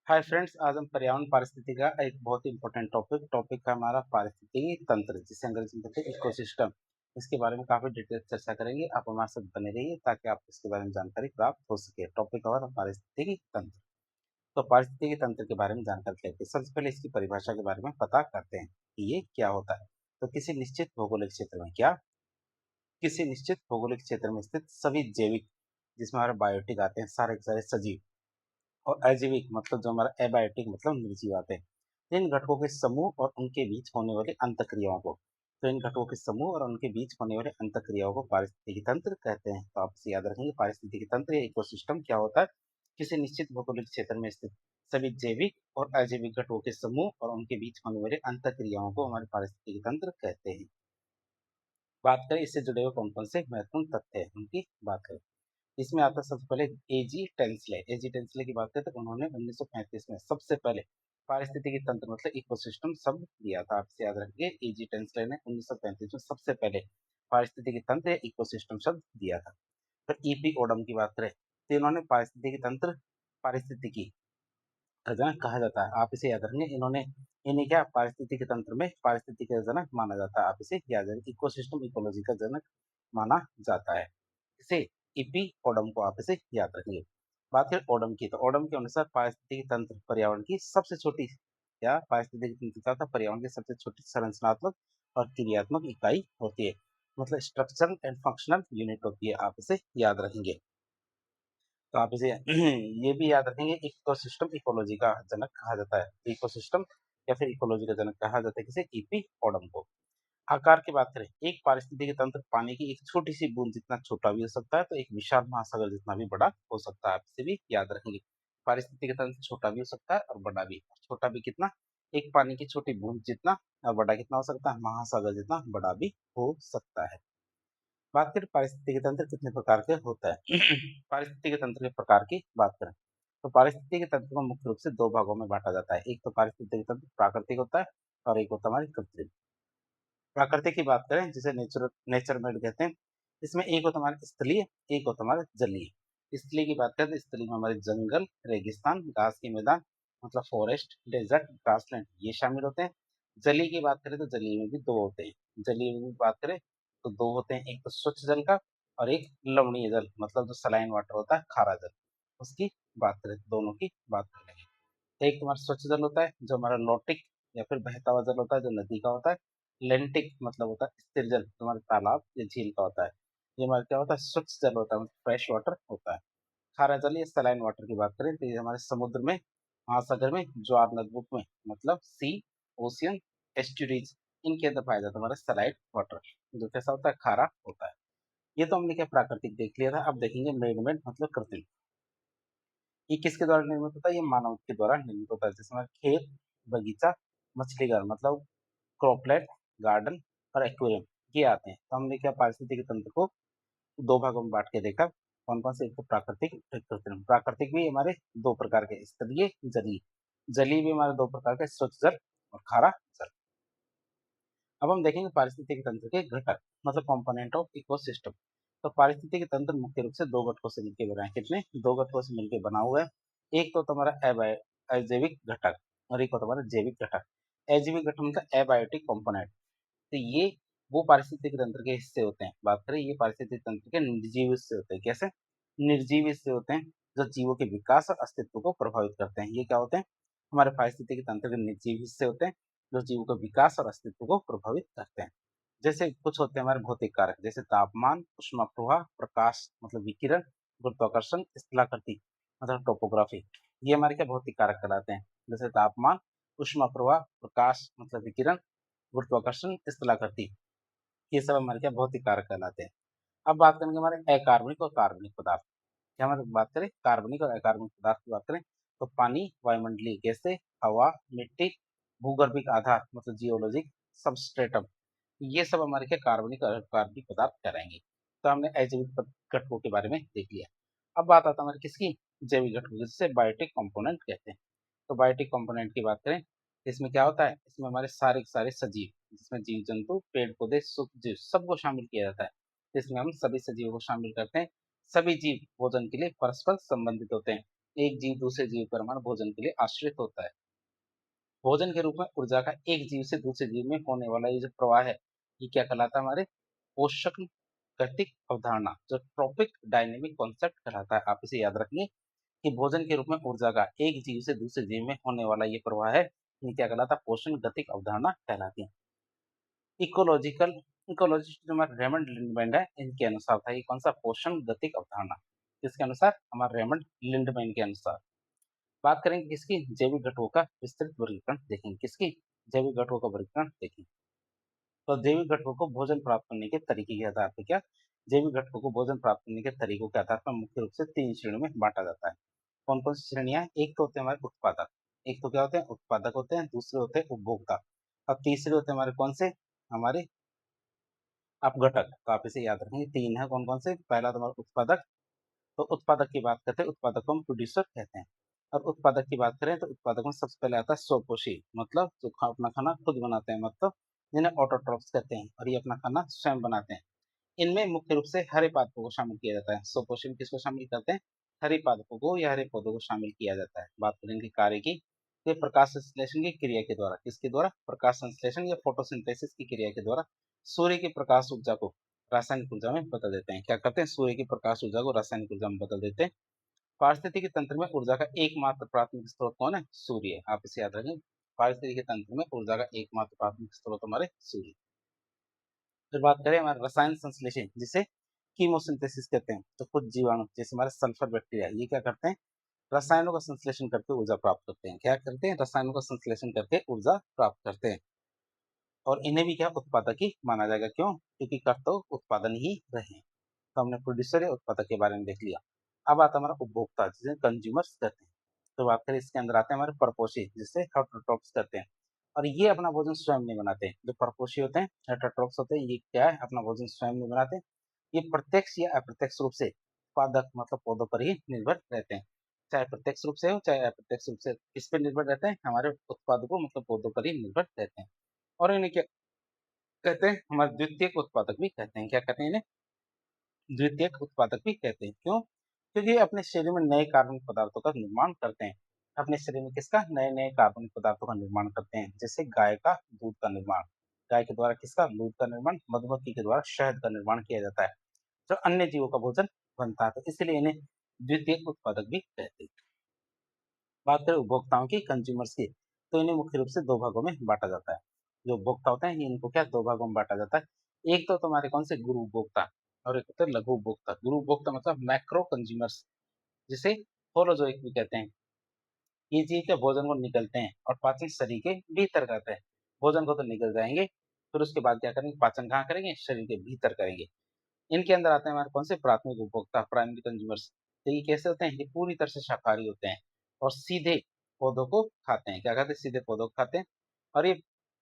Hi friends, आज हम पर्यावरण पारिस्थितिकी का एक बहुत ही इंपॉर्टेंट टॉपिक है हमारा पारिस्थितिकी तंत्र, जिसे अंग्रेजी में कहते हैं इकोसिस्टम। इसके बारे में काफी डिटेल चर्चा करेंगे। आप हमारे साथ बने रहिए ताकि आपको इसके बारे में जानकारी प्राप्त हो सके। टॉपिक हमारा पारिस्थितिकी तंत्र। तो पारिस्थितिकी तंत्र के बारे में जानकारी लेते हैं। सबसे पहले इसकी परिभाषा के बारे में पता करते हैं कि ये क्या होता है। तो किसी निश्चित भौगोलिक क्षेत्र में स्थित सभी जैविक, जिसमें हमारे बायोटिक आते हैं, सारे के सारे सजीव, और अजैविक मतलब जो हमारा एबायोटिक मतलब निर्जीव आते हैं, इन घटकों के समूह और उनके बीच होने वाली अंतक्रियाओं को। तो इन घटकों के समूह और उनके बीच होने वाले अंतक्रियाओं को पारिस्थितिकी तंत्र कहते हैं। तो आप इसे याद रखेंगे, पारिस्थितिकी तंत्र या इकोसिस्टम क्या होता है। किसी निश्चित भौगोलिक क्षेत्र में स्थित सभी जैविक और अजैविक घटकों के समूह और उनके बीच होने वाले अंतक्रियाओं को हमारे पारिस्थितिकी तंत्र कहते हैं। बात करें इससे जुड़े हुए कौन कौन से महत्वपूर्ण तथ्य हैं, उनकी बात करें। इसमें आता है सबसे पहले एजी टेंसले की बात करें तो उन्होंने 1935 में सबसे पहले पारिस्थितिकी तंत्र मतलब इकोसिस्टम शब्द दिया था। आपसे याद रखिए, एजी टेंसले ने 1935 में सबसे पहले पारिस्थितिकी तंत्र या इकोसिस्टम शब्द दिया था। फिर ईपी ओडम की बात करें तो इन्होंने पारिस्थितिकी का जनक कहा जाता है। आप इसे याद रखेंगे, इन्हें क्या पारिस्थितिकी तंत्र में पारिस्थितिकी का जनक माना जाता है। आप इसे याद रखेंगे, इकोसिस्टम इकोलॉजी का जनक माना जाता है। इसे ईपी ओडम को आप इसे याद रखिए। बात करें ओडम की, तो ओडम के अनुसार पारिस्थितिकी तंत्र पर्यावरण की सबसे छोटी या पारिस्थितिकी तंत्र का पर्यावरण की सबसे छोटी संरचनात्मक और क्रियात्मक इकाई होती है, मतलब स्ट्रक्चरल एंड फंक्शनल यूनिट होती है। आप इसे याद रखेंगे। तो आप इसे ये भी याद रखेंगे, इकोसिस्टम इकोलॉजी का जनक कहा जाता है। इकोसिस्टम या फिर इकोलॉजी का जनक कहा जाता है किसे, ईपी ओडम को। आकार की बात करें, एक पारिस्थितिकी तंत्र पानी की एक छोटी सी बूंद जितना छोटा भी हो सकता है, तो एक विशाल महासागर जितना भी बड़ा हो सकता है। आप इसे भी याद रखेंगे, पारिस्थितिकी तंत्र छोटा भी हो सकता है और बड़ा भी। छोटा भी कितना, एक पानी की छोटी बूंद जितना, और बड़ा कितना हो सकता है, महासागर जितना बड़ा भी हो सकता है। बात करें पारिस्थितिकी तंत्र कितने प्रकार के होता है। पारिस्थितिकी तंत्र के प्रकार की बात करें तो पारिस्थितिकी तंत्र को मुख्य रूप से दो भागों में बांटा जाता है। एक तो पारिस्थितिकी तंत्र प्राकृतिक होता है और एक होता है हमारी कृत्रिम। प्राकृतिक की बात करें जिसे नेचर मेड कहते हैं, इसमें एक होता है हमारे स्थलीय, एक होता है हमारे जलीय। स्थलीय की बात करें तो स्थलीय में हमारे जंगल, रेगिस्तान, घास के मैदान मतलब फॉरेस्ट, डेजर्ट, ग्रासलैंड ये शामिल होते हैं। जलीय की बात करें तो जलीय में भी दो होते हैं। जलीय में भी बात करें तो दो होते हैं, एक तो स्वच्छ जल का और एक लवणीय जल मतलब जो सलाइन वाटर होता है, खारा जल। उसकी बात करें तो दोनों की बात कर लेंगे। एक तुम्हारा स्वच्छ जल होता है जो हमारा लॉटिक या फिर बहता हुआ जल होता है जो नदी का होता है। लेंटिक मतलब होता है स्थिर जल, तुम्हारे तालाब या झील का होता है। ये हमारा क्या होता है, स्वच्छ जल होता है, फ्रेश वाटर होता है। खारा जल या सलाइन वाटर की बात करें तो ये हमारे समुद्र में, महासागर में, ज्वार नदबुक में मतलब सी, ओशियन, एस्टुरीज, इनके अंदर पाया जाता है हमारा सलाइड वाटर, जो कैसा होता है, खारा होता है। ये तो हमने क्या प्राकृतिक देख लिया था। अब देखेंगे मेड मतलब कृत्रिम। ये किसके द्वारा निर्मित होता है, ये मानव के द्वारा निर्मित होता है। जिसमें खेत, बगीचा, मछली घर मतलब क्रॉपलेट, गार्डन और एक्वेरियम ये आते हैं। तो हमने क्या पारिस्थितिकी तंत्र को दो भागों में बांट के देखा, कौन कौन से, एक तो प्राकृतिक एक कृत्रिम। प्राकृतिक भी हमारे दो प्रकार के, स्तरीय, जलीय। जलीय भी हमारे दो प्रकार के, स्वच्छ जल और खारा जल। अब हम देखेंगे पारिस्थितिकी तंत्र के घटक मतलब कंपोनेंट ऑफ इकोसिस्टम। तो पारिस्थितिकी तंत्र मुख्य रूप से दो घटकों से मिलकर बना है। कितने, दो घटकों से मिलकर बना हुआ है। एक तो तुम्हारा अजैविक घटक और एक होता है हमारा जैविक घटक। अजैविक घटक मतलब एबायोटिक कंपोनेंट। तो ये वो पारिस्थितिकी तंत्र के हिस्से होते हैं। बात करें, ये पारिस्थितिकी तंत्र के निर्जीव हिस्से होते हैं। कैसे, निर्जीव हिस्से होते हैं जो जीवों के विकास और अस्तित्व को प्रभावित करते हैं। ये क्या होते हैं, हमारे पारिस्थितिकी तंत्र के निर्जीव हिस्से होते हैं जो जीवों के विकास और अस्तित्व को प्रभावित करते हैं। जैसे कुछ होते हैं हमारे भौतिक कारक, जैसे तापमान, ऊष्मा प्रवाह, प्रकाश मतलब विकिरण, गुरुत्वाकर्षण, स्थलाकृति मतलब टोपोग्राफी। ये हमारे क्या भौतिक कारक कहलाते हैं। जैसे तापमान, ऊष्मा प्रवाह, प्रकाश मतलब विकिरण, गुरुत्वाकर्षण, स्थलाकृति, ये सब हमारे क्या भौतिक कारक कहलाते हैं। अब बात करेंगे हमारे अकार्बनिक और कार्बनिक पदार्थ। क्या हमारे बात करें कार्बनिक और अकार्बनिक पदार्थ की बात करें तो पानी, वायुमंडलीय गैसें, हवा, मिट्टी, भूगर्भिक आधार मतलब जियोलॉजिक सबस्ट्रेटम, ये सब हमारे क्या कार्बनिक और अकार्बनिक पदार्थ कहलाएंगे। तो हमने अजैविक घटकों के बारे में देख लिया। अब बात आता है हमारे किसकी, जैविक घटकों, जिससे बायोटिक कंपोनेंट कहते हैं। तो बायोटिक कंपोनेंट की बात करें, इसमें क्या होता है, इसमें हमारे सारे के सारे सजीव, जिसमें जीव जंतु, पेड़ पौधे, सूक्ष्म जीव सबको शामिल किया जाता है। इसमें हम सभी सजीवों को शामिल करते हैं। सभी जीव भोजन के लिए परस्पर संबंधित होते हैं। एक जीव दूसरे जीव पर हमारा भोजन के लिए आश्रित होता है। भोजन के रूप में ऊर्जा का एक जीव से दूसरे जीव में होने वाला ये जो प्रवाह है, ये क्या कहलाता है हमारे पोषक गतिक अवधारणा, जो ट्रॉपिक डायनेमिक कॉन्सेप्ट कहलाता है। आप इसे याद रखिए कि भोजन के रूप में ऊर्जा का एक जीव से दूसरे जीव में होने वाला ये प्रवाह है, ये क्या कहलाता है, पोषण गतिक अवधारणा कहलाती है। इकोलॉजिकल इकोलॉजिस्ट जो हमारे रेमंड लिंडमैन है, इनके अनुसार था ये कौन सा, पोषण गतिक अवधारणा। किसके अनुसार, हमारे रेमंड लिंडमैन के अनुसार। बात करेंगे किसकी, जैविक घटकों का विस्तृत वर्गीकरण देखेंगे। किसकी, जैविक घटकों का वर्गीकरण देखेंगे। तो जैविक घटकों को भोजन प्राप्त करने के तरीके के आधार पर क्या, जैविक घटकों को भोजन प्राप्त करने के तरीकों के आधार पर मुख्य रूप से 3 श्रेणियों में बांटा जाता है। कौन-कौन सी श्रेणियाँ हैं? एक तो होते हैं हमारे उत्पादक, एक तो क्या होते हैं, उत्पादक होते हैं, दूसरे होते हैं उपभोक्ता और तीसरे होते हैं हमारे कौन से, हमारे अपघटक। तो आप इसे याद रखेंगे, 3 है कौन-कौन से, पहला तो हमारा उत्पादक। तो उत्पादक की बात करते हैं, उत्पादक को हम प्रोड्यूसर कहते हैं। और उत्पादक की बात करें तो उत्पादक में सबसे पहले आता है स्वपोषी, मतलब जो अपना खाना खुद बनाते हैं, मतलब जिन्हें ऑटोट्रॉफ्स कहते हैं और ये अपना खाना स्वयं बनाते हैं। इनमें मुख्य रूप से हरे पादपों को शामिल किया जाता है। स्वपोषी में किसको शामिल करते हैं, हरे पादपों को या हरे पौधों को शामिल किया जाता है। बात करें इनके कार्य की, ये प्रकाश संश्लेषण की क्रिया के द्वारा, किसके द्वारा, प्रकाश संश्लेषण या फोटोसिंथेसिस की क्रिया के द्वारा सूर्य की प्रकाश ऊर्जा को रासायनिक ऊर्जा में बदल देते हैं। क्या करते हैं, सूर्य की प्रकाश ऊर्जा को रासायनिक ऊर्जा में बदल देते हैं। पारिस्थितिकी तंत्र में ऊर्जा का एकमात्र प्राथमिक स्रोत कौन है, सूर्य। आप इसे याद रखें, पारिस्थितिकी तंत्र में ऊर्जा का एकमात्र प्राथमिक स्रोत हमारे सूर्य। फिर बात करें हमारे रसायन संश्लेषण, जिसे कीमोसिंथेसिस कहते हैं। तो कुछ जीवाणु जैसे हमारे सल्फर बैक्टीरिया, ये क्या करते हैं, रसायनों का संश्लेषण करके ऊर्जा प्राप्त करते हैं। क्या करते हैं, रसायनों का संश्लेषण करके ऊर्जा प्राप्त करते हैं। और इन्हें भी क्या उत्पादक ही माना जाएगा, क्यों, क्योंकि कर तो उत्पादन ही रहे हैं। तो हमने प्रोड्यूसर या उत्पादक के बारे में देख लिया। अब आता है हमारा उपभोक्ता, जिसे कंज्यूमर्स कहते हैं। तो बात करें इसके अंदर आते हैं हमारे परपोषी, जिसे हेटरोट्रॉप्स कहते हैं। और ये अपना भोजन स्वयं नहीं बनाते हैं। जो परपोषी होते हैं, हेटरोट्रॉप्स होते हैं, ये क्या है, अपना भोजन स्वयं नहीं बनाते। ये प्रत्यक्ष या अप्रत्यक्ष रूप से उत्पादक मतलब पौधों पर ही निर्भर रहते हैं। चाहे प्रत्यक्ष रूप से हो चाहे अप्रत्यक्ष रूप से, किस पर निर्भर रहते हैं, हमारे उत्पादकों मतलब पौधों पर ही निर्भर रहते हैं। और इन्हें क्या कहते हैं, हमारे द्वितीयक उत्पादक भी कहते हैं। क्या कहते हैं इन्हें, द्वितीयक उत्पादक भी कहते हैं। क्यों, क्योंकि ये अपने शरीर में नए कार्बनिक पदार्थों का निर्माण करते हैं। अपने शरीर में किसका, नए नए कार्बनिक पदार्थों का निर्माण करते हैं। जैसे गाय का दूध का निर्माण, गाय के द्वारा किसका, दूध का निर्माण, मधुमक्खी के द्वारा शहद का निर्माण किया जाता है, जो अन्य जीवों का भोजन बनता है। तो इसलिए इन्हें द्वितीयक उत्पादक भी कहते हैं। बात करें उपभोक्ताओं की, कंज्यूमर्स की, तो इन्हें मुख्य रूप से 2 भागों में बाँटा जाता है। जो उपभोक्ता होते हैं, इनको क्या 2 भागों में बाँटा जाता है। एक तो तुम्हारे कौन से, गुरु उपभोक्ता और एक होता है लघु उपभोक्ता। गुरु उपभोक्ता मतलब मैक्रो कंज्यूमर्स, जिसे होलोज़ोइक भी कहते हैं। ये जीव के भोजन को निगलते हैं और पाचन शरीर के भीतर करते हैं। भोजन को तो निगल जाएँगे, फिर उसके बाद क्या करेंगे, पाचन कहाँ करेंगे, शरीर के भीतर करेंगे। इनके अंदर आते हैं हमारे कौन से, प्राथमिक उपभोक्ता, प्राइमरी कंज्यूमर्स। तो ये कैसे होते हैं, ये पूरी तरह से शाकाहारी होते हैं और सीधे पौधों को खाते हैं। क्या खाते हैं, सीधे पौधों को खाते हैं। और ये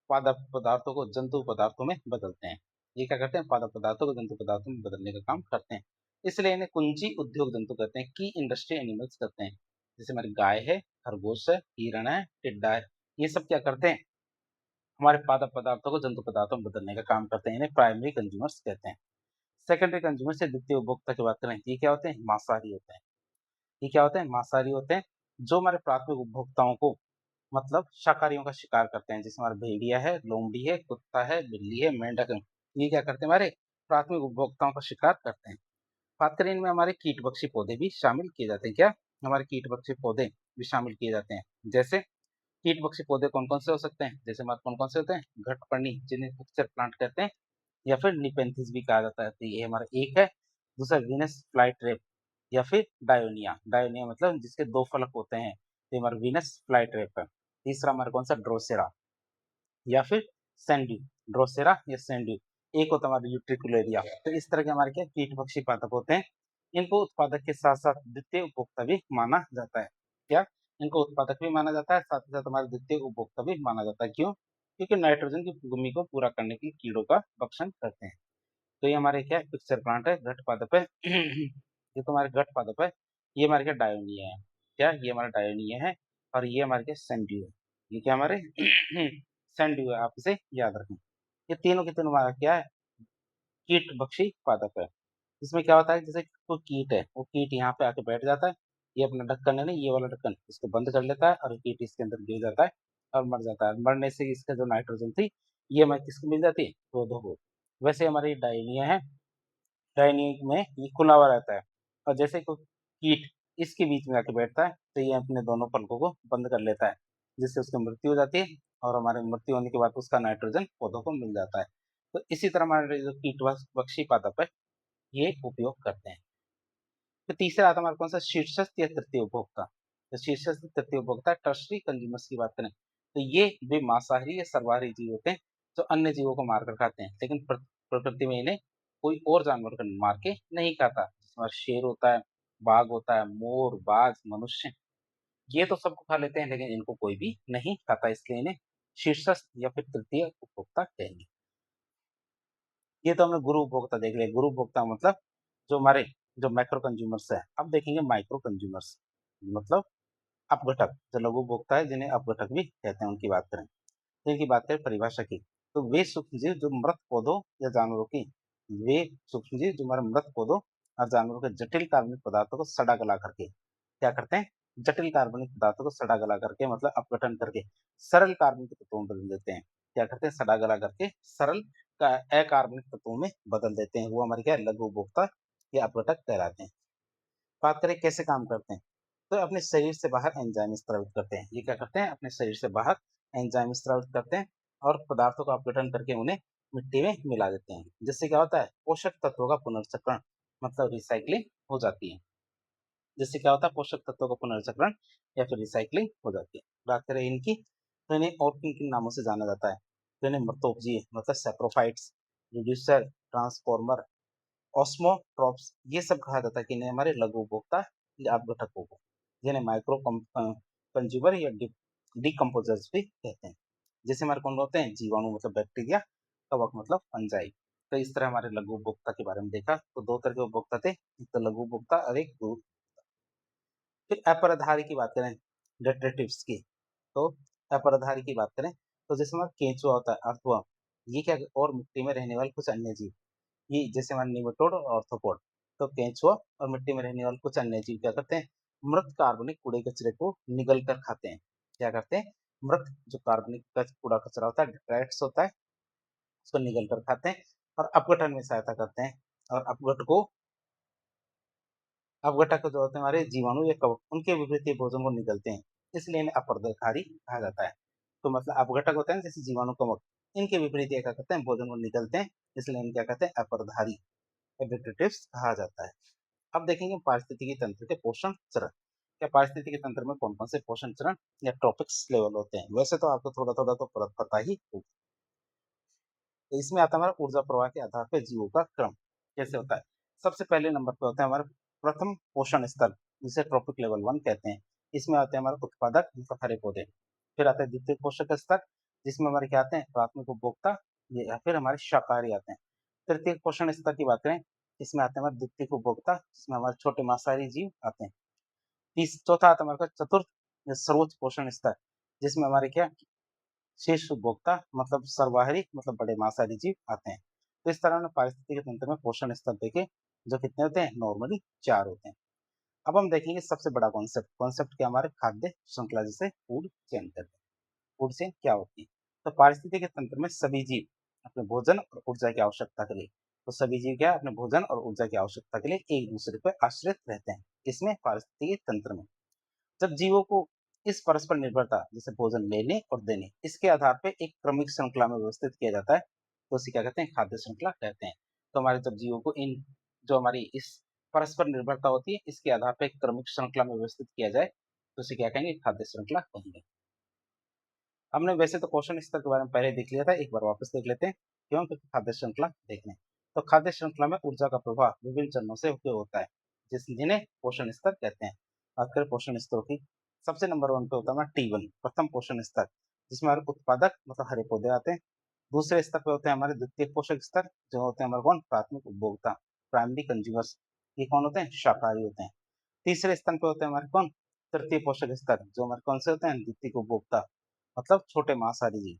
पादप पदार्थों को जंतु पदार्थों में बदलते हैं। ये क्या करते हैं, पादप पदार्थों को जंतु पदार्थों में बदलने का काम करते हैं। इसलिए इन्हें कुंजी उद्योग जंतु कहते हैं, की इंडस्ट्री एनिमल्स कहते हैं। जैसे हमारी गाय है, खरगोश है, हिरण है, टिड्डा है, ये सब क्या करते हैं, हमारे पादप पदार्थों को जंतु पदार्थों में बदलने का काम करते हैं। इन्हें प्राइमरी कंज्यूमर्स कहते हैं। सेकेंडरी कंज्यूमर से द्वितीय उपभोक्ता की बात करें, ये क्या होते हैं, मांसाहारी होते हैं। ये क्या होते हैं, मांसाहारी होते हैं, जो हमारे प्राथमिक उपभोक्ताओं को मतलब शाकाहारियों का शिकार करते हैं। जैसे हमारा भेड़िया है, लोमड़ी है, कुत्ता है, बिल्ली है, मेंढक है, ये क्या करते हैं, हमारे प्राथमिक उपभोक्ताओं का शिकार करते हैं। बात करें इनमें हमारे कीटभक्षी पौधे भी शामिल किए जाते हैं। क्या, हमारे कीटभक्षी पौधे भी शामिल किए जाते हैं। जैसे कीटभक्षी पौधे कौन कौन से हो सकते हैं, जैसे हमारे कौन कौन से होते हैं, घटपर्णी, जिन्हें पिक्चर प्लांट कहते हैं, या फिर निपेंथिस भी कहा जाता है। तो ये हमारा एक है। दूसरा वीनस फ्लाईट्रेप या फिर डायोनिया, डायोनिया मतलब जिसके 2 फलक होते हैं, तो ये हमारा वीनस फ्लाईट्रेप है। तीसरा हमारा कौन सा, ड्रोसेरा या फिर सैंड्यू, ड्रोसेरा या सैंड्यू। एक होता है हमारा यूट्रिकुलेरिया। तो इस तरह के हमारे क्या कीट पक्षी पादप होते हैं। इनको उत्पादक के साथ साथ द्वितीय उपभोक्ता भी माना जाता है। क्या, इनको उत्पादक भी माना जाता है, साथ ही साथ हमारे द्वितीय उपभोक्ता भी माना जाता है। क्यों, क्योंकि नाइट्रोजन की कमी को पूरा करने के लिए कीड़ों का भक्षण करते हैं। तो ये हमारे क्या पिक्चर प्लांट है, घट पादप है। ये तो हमारे घट पादप है। ये हमारे क्या डायोनिया है। क्या, ये हमारा डायोनिया है। और ये हमारे क्या सैंड्यू है। ये क्या हमारे सैंड्यू है, आप इसे याद रखें। ये तीनों के तीनों हमारा क्या है, कीट भक्षी पादप है। इसमें क्या होता है, जैसे कोई कीट है, वो कीट यहाँ पे आके बैठ जाता है, ये अपना ढक्कन है ना, ये वाला ढक्कन इसको बंद कर लेता है और हीट इसके अंदर गिर जाता है और मर जाता है। मरने से इसका जो नाइट्रोजन थी ये हमें किसको मिल जाती है, पौधों को। वैसे हमारी डायनिया है, डायनिया में ये खुला हुआ रहता है और जैसे कोई कीट इसके बीच में आके बैठता है तो ये अपने दोनों पलकों को बंद कर लेता है, जिससे उसकी मृत्यु हो जाती है और हमारी मृत्यु होने के बाद उसका नाइट्रोजन पौधों को मिल जाता है। तो इसी तरह हमारे जो कीटवक्षी पादप है ये उपयोग करते हैं। तो तीसरा आता है हमारा कौन सा, शीर्षस्थ या तृतीय उपभोक्ता। तो शीर्षस्थ तृतीय उपभोक्ता टर्शरी कंज्यूमर्स की बात करें तो ये वे मांसाहारी या सर्वाहारी जीव होते हैं जो अन्य जीवों को मारकर खाते हैं, लेकिन प्रकृति में इन्हें कोई और जानवर को मार के नहीं खाता। जैसे हमारा शेर होता है, बाघ होता है, मोर, बाज, मनुष्य, ये तो सबको खा लेते हैं लेकिन इनको कोई भी नहीं खाता, इसलिए इन्हें शीर्षस्थ या फिर तृतीय उपभोक्ता कहेंगे। ये तो हमने गुरु उपभोक्ता देख लिया। गुरु उपभोक्ता मतलब जो हमारे जो मैक्रो कंज्यूमर्स है। अब देखेंगे माइक्रो कंज्यूमर्स, मतलब अपघटक, जो लघु उपभोक्ता है जिन्हें अपघटक भी कहते हैं, उनकी बात करें तो इनकी बात करें परिभाषा की तो वे सूक्ष्मजीव जो मृत पौधों या जानवरों की, वे सूक्ष्मजीव जो हमारे मृत पौधों और जानवरों के जटिल कार्बनिक पदार्थों को सड़ा गला करके क्या करते हैं, जटिल कार्बनिक पदार्थों को सड़ा गला करके मतलब अपघटन करके सरल कार्बनिक तत्वों में बदल देते हैं। क्या करते हैं, सड़ा गला करके सरल अकार्बनिक तत्वों में बदल देते हैं। वो हमारे क्या लघु उपभोक्ता या अपघटक कहलाते हैं। बात करें कैसे काम करते हैं, तो अपने शरीर से बाहर एंजाइम स्रावित करते हैं। ये क्या करते हैं, अपने शरीर से बाहर एंजाइम स्रावित करते हैं और पदार्थों का अपघटन करके उन्हें मिट्टी में मिला देते हैं, जिससे क्या होता है, पोषक तत्वों का पुनर्चक्रण मतलब रिसाइक्लिंग हो जाती है। जिससे क्या होता है, पोषक तत्वों का पुनर्चक्रण या फिर रिसाइक्लिंग हो जाती है। बात करें इनकी तो इन्हें और किन किन नामों से जाना जाता है, तो इन्हें मृतोपजीव मतलब सेप्रोफाइट्स, रिड्यूसर, ट्रांसफॉर्मर, ऑस्मोट्रॉप्स, ये सब कहा जाता है कि इन्हें हमारे लघु उपभोक्ता या अपघटकों को, जिन्हें माइक्रो कंज्यूमर या डिकम्पोजर्स भी कहते हैं। जैसे हमारे कौन होते हैं, जीवाणु मतलब बैक्टीरिया, कवक मतलब फंजाई। तो इस तरह हमारे लघु उपभोक्ता के बारे में देखा। तो दो तरह के उपभोक्ता थे, एक तो लघु उपभोक्ता और एक गुरु। फिर अपराधारी की बात करें, डेट्रेटिव्स की, तो अपराधारी की बात करें तो जैसे हमारा केंचुआ होता है, अर्थवर्म, ये क्या और मिट्टी में रहने वाले कुछ अन्य जीव, ये जैसे हमारे निमेटोड और ऑर्थोपोड। तो केंचुआ और मिट्टी में रहने वाले कुछ अन्य जीव क्या करते हैं, मृत कार्बनिक कूड़े कचरे को निगल कर खाते हैं। क्या करते हैं, मृत जो कार्बनिक कूड़ा कचरा होता है, डिट्रैक्ट्स होता है, उसको निगल कर खाते हैं और अपघटन में सहायता करते हैं। और अपघटक जो होते हैं हमारे जीवाणु या कवक, उनके विपरीत ये भोजन को निगलते हैं, इसलिए इन्हें अपरदनकारी कहा जाता है। तो मतलब अपघटक होते हैं जैसे जीवाणु, कवक, इनके विपरीत ये क्या करते हैं, भोजन को निगलते हैं, इसलिए इन्हें क्या कहते हैं, अपरधारी, एडिटेटिव्स कहा जाता है। अब देखेंगे पारिस्थितिकी तंत्र के पोषण चरण। क्या पारिस्थितिकी तंत्र में कौन कौन से पोषण चरण या ट्रॉपिक्स लेवल होते हैं, वैसे तो आपको थोड़ा थोड़ा तो पता ही होगा। तो इसमें आता है हमारा ऊर्जा प्रवाह के आधार पर जीवों का क्रम कैसे होता है। सबसे पहले नंबर पे होता है हमारा प्रथम पोषण स्तर, जिसे ट्रॉपिक लेवल 1 कहते हैं। इसमें आते हैं हमारे उत्पादक मतलब हरे पौधे। फिर आता है द्वितीय पोषक स्तर, जिसमें हमारे क्या आते हैं, प्राथमिक उपभोक्ता या फिर हमारे शाकाहारी आते हैं। तृतीय पोषण स्तर की बात करें, इसमें आते हैं हमारे द्वितीय उपभोक्ता, जिसमें हमारे छोटे मांसाहारी जीव आते हैं। चौथा आता है हमारे पास चतुर्थ या सर्वोच्च पोषण स्तर, जिसमें हमारे क्या शीर्ष उपभोक्ता मतलब सर्वाहारी मतलब बड़े मांसाहारी जीव आते हैं। तो इस तरह पारिस्थितिक तंत्र में पोषण स्तर देखे जो कितने होते हैं, नॉर्मली 4 होते हैं। अब हम देखेंगे सबसे बड़ा कॉन्सेप्ट, कॉन्सेप्ट क्या, हमारे खाद्य श्रृंखला जिसे फूड चेन कहते हैं। फूड चेन क्या होती है, तो पारिस्थितिक तंत्र में सभी जीव अपने भोजन और ऊर्जा की आवश्यकता के लिए, तो सभी जीव क्या अपने भोजन और ऊर्जा की आवश्यकता के लिए एक दूसरे पर आश्रित रहते हैं। इसमें पारिस्थितिक तंत्र में जब जीवों को इस परस्पर निर्भरता जैसे भोजन लेने और देने इसके आधार पे एक क्रमिक श्रृंखला में व्यवस्थित किया जाता है, तो उसे क्या कहते हैं, खाद्य श्रृंखला कहते हैं। तो हमारे जब जीवों को इन जो हमारी इस परस्पर निर्भरता होती है इसके आधार पर एक क्रमिक श्रृंखला में व्यवस्थित किया जाए तो उसे क्या कहेंगे, खाद्य श्रृंखला कहेंगे। हमने वैसे तो पोषण स्तर के बारे में पहले देख लिया था, एक बार वापस देख लेते हैं, क्यों, क्योंकि खाद्य श्रृंखला देखने। तो खाद्य श्रृंखला में ऊर्जा का प्रवाह विभिन्न चरणों से होकर होता है, जिन्हें पोषण स्तर कहते हैं। बात करें पोषण स्तरों की, सबसे नंबर 1 पे होता है हमारा T1 प्रथम पोषण स्तर, जिसमें हमारे उत्पादक मतलब हरे पौधे आते हैं। दूसरे स्तर पे होते हैं हमारे द्वितीय पोषक स्तर, जो होते हैं हमारे कौन, प्राथमिक उपभोक्ता, प्राइमरी कंज्यूमर्स, ये कौन होते हैं, शाकाहारी होते हैं। तीसरे स्थान पे होते हैं हमारे कौन, तृतीय पोषक स्तर, जो हमारे कौन से होते हैं, द्वितीय उपभोक्ता मतलब छोटे मांसाहारी जीव।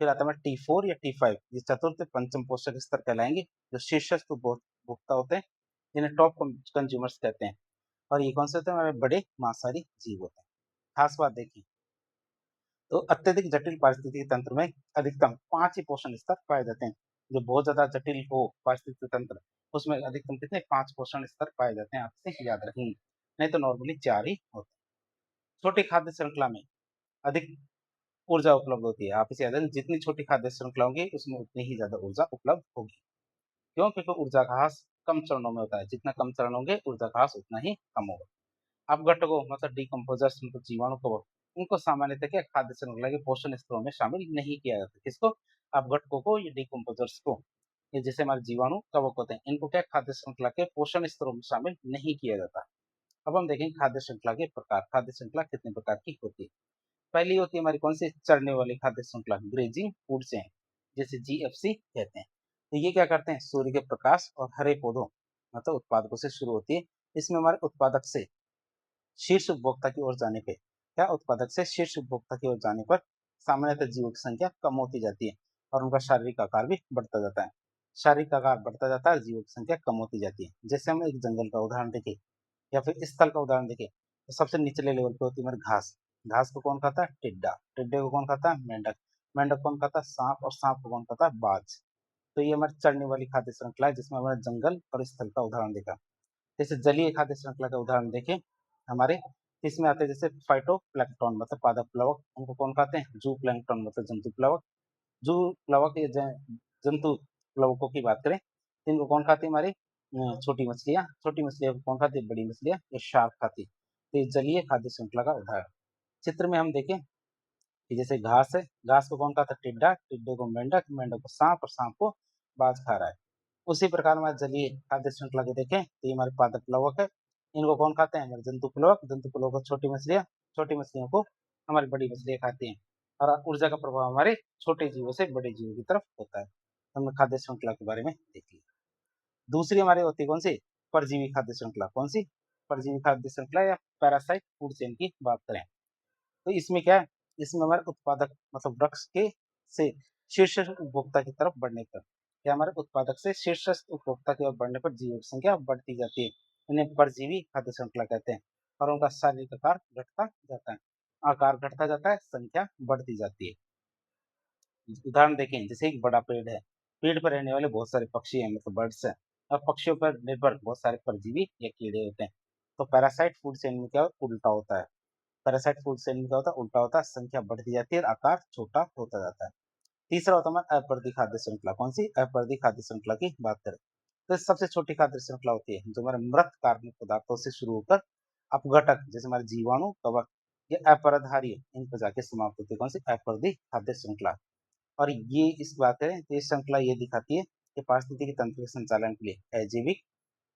फिर आता है T4 या T5, ये चतुर्थ पंचम पोषक स्तर कहलाएंगे, जो शीर्षस्थ उपभोक्ता होते हैं, जिन्हें टॉप कंज्यूमर्स कहते हैं। और ये कौन से होते हैं? हमारे बड़े मांसाहारी जीव होते हैं। खास बात देखिए, तो अत्यधिक जटिल पारिस्थितिकी तंत्र में अधिकतम 5 ही पोषण स्तर पाए जाते हैं। जो बहुत ज़्यादा जटिल हो पारिस्थितिकी तंत्र, उसमें अधिकतम कितने 5 पोषण स्तर पाए जाते हैं, आप इसे याद रखेंगे। नहीं तो नॉर्मली 4 ही होते हैं। छोटी खाद्य श्रृंखला में अधिक ऊर्जा उपलब्ध होती है। आप इसे याद रखें, जितनी छोटी खाद्य श्रृंखला होगी, उसमें उतनी ही ज़्यादा ऊर्जा उपलब्ध होगी। क्यों? क्योंकि ऊर्जा का ह्रास कम चरणों में होता है। जितना कम चरण होंगे, ऊर्जा का ह्रास उतना ही कम होगा। अपघटकों मतलब डिकम्पोजर्स मतलब जीवाणु कवक, इनको सामान्यतः क्या खाद्य श्रृंखला के पोषण स्तरों में शामिल नहीं किया जाता। किसको? अपघटकों को या डिकम्पोजर्स को। ये जैसे हमारे जीवाणु कवक होते हैं, इनको क्या खाद्य श्रृंखला के पोषण स्तरों में शामिल नहीं किया जाता। अब हम देखेंगे खाद्य श्रृंखला के प्रकार। खाद्य श्रृंखला कितने प्रकार की होती है? पहली होती है हमारी कौन सी? चरने वाली खाद्य श्रृंखला, ग्रेजिंग फूड चेन, जिसे जीएफसी कहते हैं। तो ये क्या करते हैं? सूर्य के प्रकाश और हरे पौधों मतलब उत्पादकों से शुरू होती है। इसमें हमारे उत्पादक से शीर्ष उपभोक्ता की ओर जाने पे क्या उत्पादक से शीर्ष उपभोक्ता की ओर जाने पर सामान्यतः जीवों की संख्या कम होती जाती है और उनका शारीरिक आकार भी बढ़ता जाता है। शारीरिक आकार बढ़ता जाता है, जीवों की संख्या कम होती जाती है। जैसे हम एक जंगल का उदाहरण देखें या फिर स्थल का उदाहरण देखें, तो सबसे निचले लेवल पे होती है हमारी घास। घास को कौन खाता है? टिड्डा। टिड्डे को कौन खाता है? मेंढक। मेंढक कौन खाता है? सांप। और सांप को कौन खाता है? बाज। तो ये हमारी चढ़ने वाली खाद्य श्रृंखला है, जिसमें हमारे जंगल और स्थल का उदाहरण देखा। जैसे जलीय खाद्य श्रृंखला का उदाहरण देखें हमारे, इसमें आते हैं जैसे फाइटोप्लैंक्टन मतलब पादप प्लवक, उनको कौन खाते हैं? जू प्लैंक्टन मतलब जंतु प्लवक। जू प्लवक या जंतु प्लवकों की बात करें, तो इनको कौन खाती है? हमारी छोटी मछलियां। छोटी मछलियों को कौन खाती है? बड़ी मछलियां या शार्क खाती है। तो ये जलीय खाद्य श्रृंखला का उदाहरण। चित्र में हम देखें कि जैसे घास है, घास को कौन खाता है? टिड्डा। टिड्डे को मेंढक। मेंढक को सांप और सांप को बाज खा रहा है। उसी प्रकार हमारे जलीय खाद्य श्रृंखला के देखें तो ये हमारे पादप प्लवक है। इनको कौन खाते हैं? हमारे जंतु प्लवक। जंतु प्लवक को छोटी मछलियां। छोटी मछलियों को हमारी बड़ी मछलियां खाती हैं। और ऊर्जा का प्रभाव हमारे छोटे जीवों से बड़े जीवों की तरफ होता है। तो हमने खाद्य श्रृंखला के बारे में देख लिया। दूसरी हमारी होती है कौन सी? परजीवी खाद्य श्रृंखला। कौन सी? परजीवी खाद्य श्रृंखला या पैरासाइट फूड चेन की बात करें, तो इसमें क्या है? इसमें हमारे उत्पादक मतलब वृक्ष के से शीर्ष उपभोक्ता की तरफ बढ़ने पर क्या हमारे उत्पादक से शीर्ष उपभोक्ता की ओर बढ़ने पर जीवों की संख्या बढ़ती जाती है। इन्हें परजीवी खाद्य श्रृंखला कहते हैं। और उनका शारीरिक आकार घटता जाता है। आकार घटता जाता है, संख्या बढ़ती जाती है। उदाहरण देखें, जैसे एक बड़ा पेड़ है, पेड़ पर रहने वाले बहुत सारे पक्षी हैं मतलब बर्ड्स हैं, और पक्षियों पर निर्भर बहुत सारे परजीवी या कीड़े होते हैं। तो पैरासाइट फूड चेन में क्या उल्टा होता है? पैरासाइट फूड चेन में क्या होता है? उल्टा होता है, संख्या बढ़ती जाती है और आकार छोटा होता जाता है। तीसरा होता है हमारा अपरदी खाद्य श्रृंखला। कौन सी? अपरदी खाद्य श्रृंखला की बात करें, तो सबसे छोटी खाद्य श्रृंखला होती है जो हमारे मृत कार्बनिक पदार्थों से शुरू होकर अपघटक जैसे हमारे जीवाणु कवक या अपरदहारी इन पर जाके समाप्त होती है। कौन सी? अपरदी खाद्य श्रृंखला। और ये इस बात है, तो ये श्रृंखला ये दिखाती है कि पारिस्थितिकी तंत्र के संचालन के लिए अजैविक,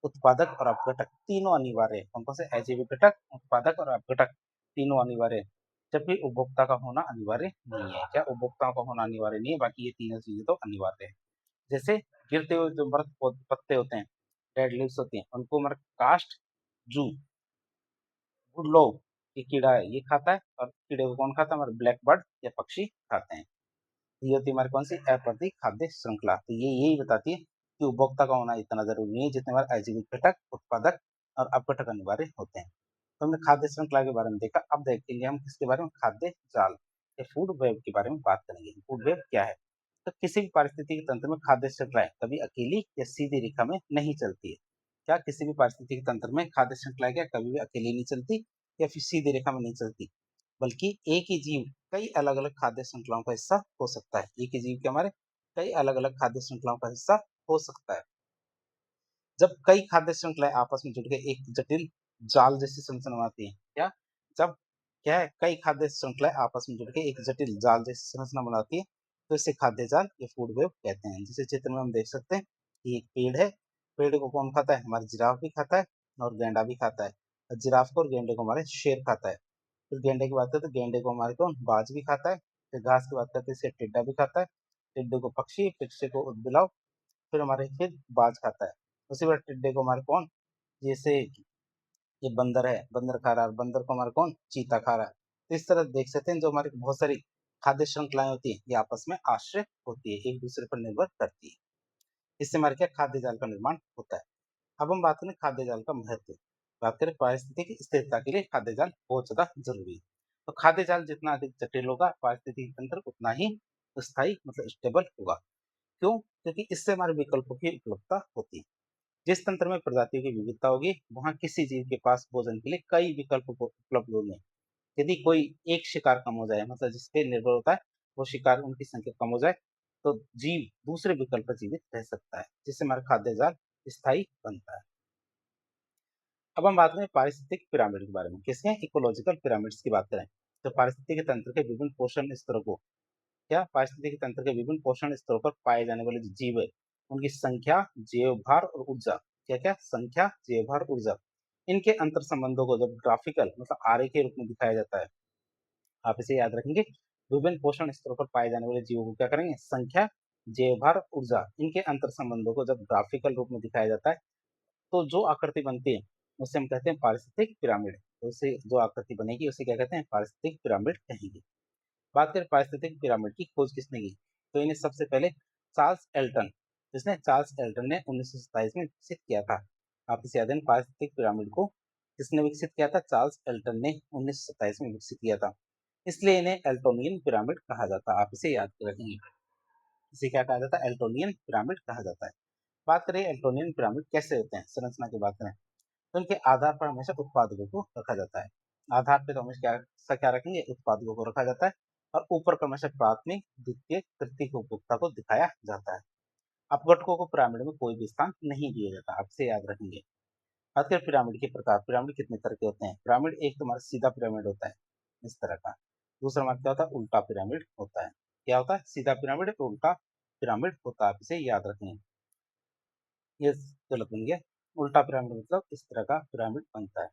उत्पादक और अपघटक तीनों अनिवार्य है। कौन कौन से? अजैविक घटक, उत्पादक और अपघटक तीनों अनिवार्य है। जबकि उपभोक्ता का होना अनिवार्य नहीं है। क्या? उपभोक्ताओं का होना अनिवार्य नहीं है, बाकी ये तीनों चीजें तो अनिवार्य है। जैसे गिरते हुए जो मृत पत्ते होते हैं, डेड लीव्स होती हैं, उनको हमारा कास्ट जू वुडलोव ये कीड़ा है, ये खाता है। और कीड़े को कौन खाता है? हमारे ब्लैक बर्ड या पक्षी खाते हैं। ये होती है हमारी कौन सी? अप्रति खाद्य श्रृंखला। तो ये यही बताती है कि उपभोक्ता का होना इतना जरूरी नहीं है जितने हमारे अजैविक घटक, उत्पादक और अपघटक अनिवार्य होते हैं। तो हमने खाद्य श्रृंखला के बारे में देखा। अब देखेंगे हम किसके बारे में? खाद्य जाल या फूड वेब के बारे में बात करेंगे। फूड वेब क्या है? तो किसी भी पारिस्थितिक तंत्र में खाद्य श्रृंखलाएं कभी अकेली या सीधी रेखा में नहीं चलती है। क्या? किसी भी पारिस्थितिक तंत्र में खाद्य श्रृंखलाएं क्या कभी भी अकेली नहीं चलती या फिर सीधी रेखा में नहीं चलती, बल्कि एक ही जीव कई अलग-अलग खाद्य श्रृंखलाओं का हिस्सा हो सकता है। एक ही जीव के हमारे कई अलग-अलग खाद्य श्रृंखलाओं का हिस्सा हो सकता है। जब कई खाद्य श्रृंखलाएं आपस में जुड़ के एक जटिल जाल जैसी संरचना बनाती हैं, क्या? जब क्या है कई खाद्य श्रृंखलाएं आपस में जुड़ के एक जटिल जाल जैसी संरचना बनाती है, तो इसे खाद्य जाल या फूड वेब कहते हैं। जैसे चित्र में हम देख सकते हैं कि एक पेड़ है, पेड़ को कौन खाता है? हमारा जिराफ भी खाता है और गैंडा भी खाता है। और जिराफ को और गैंडे को हमारे शेर खाता है। फिर गेंडे की बात करते हैं तो गेंडे को हमारे कौन? बाज भी खाता है। फिर घास की बात करते हैं इसे टिड्डा भी खाता है। टिड्डे को पक्षी, पक्षी को उदबिलाव, फिर हमारे फिर बाज खाता है। उसी बार टिड्डे को हमारे कौन? जैसे ये बंदर है, बंदर खा रहा है, और बंदर को हमारे कौन? चीता खा रहा है। तो इस तरह देख सकते हैं जो हमारी बहुत सारी खाद्य श्रृंखलाएं होती है ये आपस में आश्रित होती है, एक दूसरे पर निर्भर करती है। इससे हमारे क्या खाद्य जाल का निर्माण होता है। अब हम बात करें खाद्य जाल का महत्व। बात करें पारिस्थितिक स्थिरता के लिए खाद्य जाल बहुत ज्यादा जरूरी है। तो खाद्य जाल जितना अधिक जटिल होगा, पारिस्थितिक तंत्र उतना ही स्थायी मतलब स्टेबल होगा। क्यों? क्योंकि इससे हमारे विकल्पों की उपलब्धता होती है। जिस तंत्र में प्रजातियों की विविधता होगी, वहां किसी जीव के पास भोजन के लिए कई विकल्प उपलब्ध होंगे। यदि कोई एक शिकार कम हो जाए, मतलब जिस पे निर्भर होता है वो शिकार, उनकी संख्या कम हो जाए, तो जीव दूसरे विकल्प पर जीवित रह सकता है, जिससे हमारा खाद्य जाल स्थायी बनता है। अब हम बात करें पारिस्थितिक पिरामिड के बारे में। किसके? इकोलॉजिकल पिरामिड्स की बात करें तो पारिस्थितिक तंत्र के विभिन्न पोषण स्तरों को, क्या पारिस्थितिक तंत्र के विभिन्न पोषण स्तरों पर पाए जाने वाले जो जीव है, उनकी संख्या, जैव भार और ऊर्जा, क्या क्या संख्या, जैव भार, ऊर्जा, इनके अंतर संबंधों को जब ग्राफिकल मतलब आरे के रूप में दिखाया जाता है, आप इसे याद रखेंगे। विभिन्न पोषण स्तरों पर पाए जाने वाले जीवों को क्या करेंगे? संख्या, जैव भार, ऊर्जा, इनके अंतर संबंधों को जब ग्राफिकल रूप में दिखाया जाता है, तो जो आकृति बनती है उसे हम कहते हैं पारिस्थितिक पिरामिड। तो उसे जो आकृति बनेगी उसे क्या कहते हैं? पारिस्थितिक पिरामिड कहेंगे। बात करें पारिस्थितिक पिरामिड की खोज किसने की, तो इन्हें सबसे पहले चार्ल्स एल्टन, जिसने चार्ल्स एल्टन ने 1927 में विकसित किया था। आप इसे याद रखें, पारिस्थितिक पिरामिड को किसने विकसित किया था? चार्ल्स एल्टन ने 1927 में विकसित किया था। इसलिए इन्हें एल्टोनियन पिरामिड कहा जाता है। आप इसे याद रखेंगे, इसे क्या कहा जाता है? एल्टोनियन पिरामिड कहा जाता है। बात करें एल्टोनियन पिरामिड कैसे होते हैं, संरचना की बात करें तो उनके आधार पर हमेशा उत्पादकों को रखा जाता है। आधार पे तो हमेशा क्या रखेंगे? उत्पादकों को रखा जाता है। और ऊपर पर हमेशा प्राथमिक, द्वितीय, तृतीय उपभोक्ता को दिखाया जाता है। अपघटकों को पिरामिड में कोई भी स्थान नहीं दिया जाता। आपसे याद रखेंगे। बात करें पिरामिड के प्रकार, पिरामिड कितने तरह के होते हैं? पिरामिड एक तुम्हारा सीधा पिरामिड होता है, इस तरह का। दूसरा हमारा क्या होता है? उल्टा पिरामिड होता है। क्या होता है? सीधा पिरामिड और उल्टा पिरामिड होता है। आप इसे याद रखेंगे। ये गलत बन गया। उल्टा पिरामिड मतलब इस तरह का पिरामिड बनता है।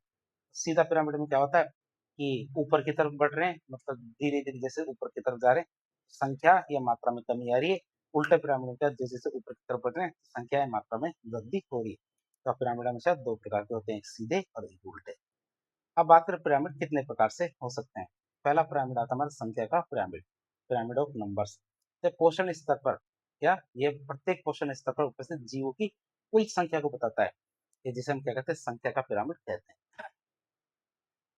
सीधा पिरामिड में क्या होता है कि ऊपर की तरफ बढ़ रहे हैं, मतलब धीरे धीरे जैसे ऊपर की तरफ जा रहे हैं, संख्या या मात्रा में कमी आ रही है। उल्टे पिरामिड में क्या, जैसे जैसे ऊपर की तरफ बढ़ रहे हैं, संख्या या मात्रा में वृद्धि हो रही है। तो पिरामिड हमेशा दो प्रकार के होते हैं, एक सीधे और एक उल्टे। अब बात करें पिरामिड कितने प्रकार से हो सकते हैं। पहला पिरामिड आता है हमारा संख्या का पिरामिड, पिरामिड ऑफ नंबर्स। तो पोषण स्तर पर, क्या ये प्रत्येक पोषण स्तर पर उपस्थित जीवों की कुल संख्या को बताता है, ये जिसे हम क्या कहते हैं? संख्या का पिरामिड कहते हैं।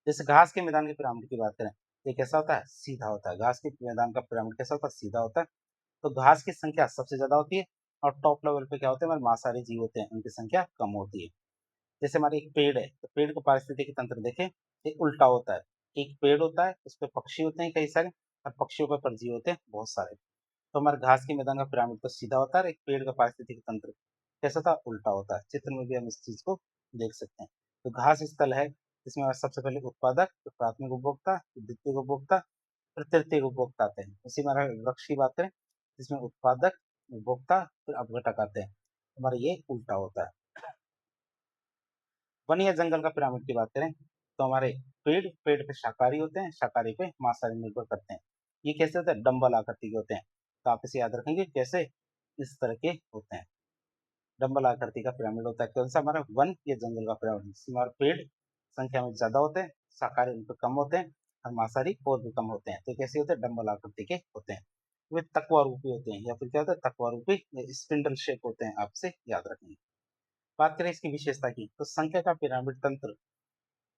जैसे घास के मैदान के पिरामिड की बात करें, ये कैसा होता है? सीधा होता है। घास के मैदान का पिरामिड कैसा होता है? सीधा होता है। तो घास की संख्या सबसे ज्यादा होती है, और टॉप लेवल पे क्या होते हैं? हमारे मांसाहारी जीव होते हैं, उनकी संख्या कम होती है। जैसे हमारे एक पेड़ है, तो पेड़ को पारिस्थितिक तंत्र देखें, ये उल्टा होता है। एक पेड़ होता है, उस पर पक्षी होते हैं कई सारे, और पक्षियों पर परजीवी होते हैं बहुत सारे। तो हमारे घास के मैदान का पिरामिड तो सीधा होता है, और एक पेड़ का पारिस्थितिक तंत्र कैसा था? उल्टा होता है। चित्र में भी हम इस चीज को देख सकते हैं। तो घास स्थल है, जिसमें हमारे सबसे पहले उत्पादक, फिर प्राथमिक उपभोक्ता, फिर द्वितीय उपभोक्ता, फिर तृतीय उपभोक्ता आते हैं। उसी में हमारे वृक्ष की बात करें, जिसमें उत्पादक, उपभोक्ता, फिर अपघटक आते हैं। हमारा ये उल्टा होता है। वन या जंगल का पिरामिड की बात करें तो हमारे पेड़, पेड़ पे शाकाहारी होते हैं, शाकाहारी पे मांसाहारी निर्भर करते हैं। ये कैसे होते हैं? डंबल आकृति के होते हैं। तो आप इसे याद रखेंगे कैसे, इस तरह के होते हैं। डंबल आकृति का पिरामिड होता है। कौन सा? हमारा वन या जंगल का पिरामिड, जिसमें हमारे पेड़ संख्या में ज्यादा होते हैं, शाकाहारी उन पे कम होते हैं, और मांसाहारी और भी कम होते हैं। तो कैसे होते हैं? डंबल आकृति के होते हैं। वे तकवा रूपी होते हैं, या फिर क्या होता है? तकवा रूपी स्पिंडल शेप होते हैं। आपसे याद रखेंगे। बात करें इसकी विशेषता की, तो संख्या का पिरामिड तंत्र,